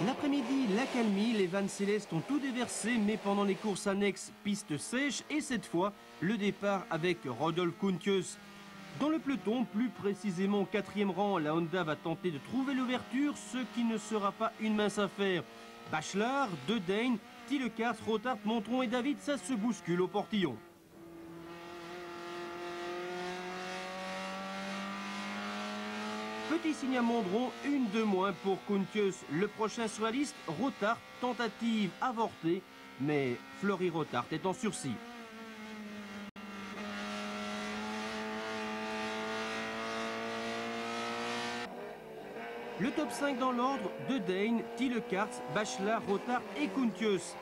L'après-midi, l'accalmie, les vannes célestes ont tout déversé, mais pendant les courses annexes, piste sèche, et cette fois, le départ avec Rodolphe Koentjes. Dans le peloton, plus précisément au 4e rang, la Honda va tenter de trouver l'ouverture, ce qui ne sera pas une mince affaire. Bachelard, De Deen, Tillekaerts, Rothart, Montron et David, ça se bouscule au portillon. Petit signe à Mondron, une de moins pour Koentjes. Le prochain sur la liste, Rothart, tentative avortée, mais Flory Rothart est en sursis. Le top 5 dans l'ordre, De Deen, Tillekaerts, Bachelard, Rothart et Koentjes.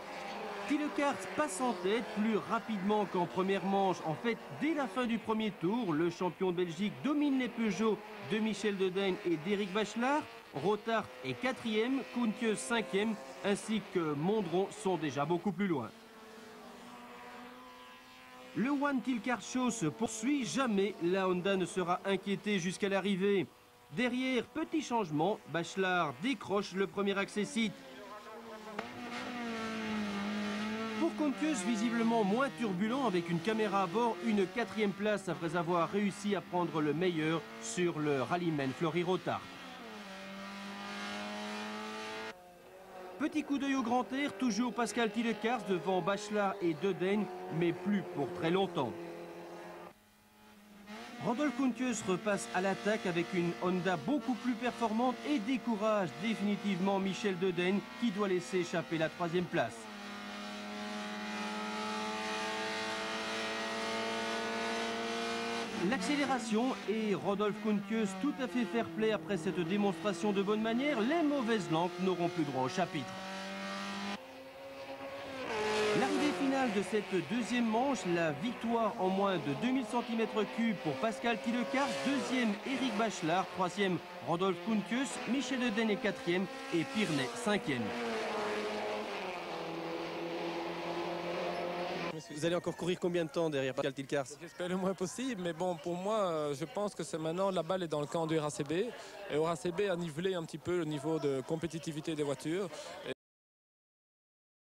Tillekaerts passe en tête plus rapidement qu'en première manche. En fait, dès la fin du premier tour, le champion de Belgique domine les Peugeot de Michel De Deen et d'Éric Bachelard. Rothart est 4e, Koentjes 5e, ainsi que Mondron sont déjà beaucoup plus loin. Le One Tillekaerts Show se poursuit. Jamais la Honda ne sera inquiétée jusqu'à l'arrivée. Derrière, petit changement, Bachelard décroche le premier accessite. Pour Koentjes, visiblement moins turbulent avec une caméra à bord, une 4e place après avoir réussi à prendre le meilleur sur le rallyman Flory Rothart. Petit coup d'œil au grand air, toujours Pascal Tillekaerts devant Bachelard et De Deen, mais plus pour très longtemps. Rodolphe Koentjes repasse à l'attaque avec une Honda beaucoup plus performante et décourage définitivement Michel De Deen qui doit laisser échapper la 3e place. L'accélération et Rodolphe Koentjes tout à fait fair-play après cette démonstration de bonne manière. Les mauvaises langues n'auront plus droit au chapitre. L'arrivée finale de cette deuxième manche, la victoire en moins de 2000 cm3 pour Pascal Tillekaerts, 2e Éric Bachelard, 3e Rodolphe Koentjes, Michel De Deen est 4e et Pirnet 5e. Vous allez encore courir combien de temps derrière Pascal Tillekaerts? J'espère le moins possible, mais bon, pour moi, je pense que c'est maintenant, la balle est dans le camp du RACB. Et au RACB a nivelé un petit peu le niveau de compétitivité des voitures.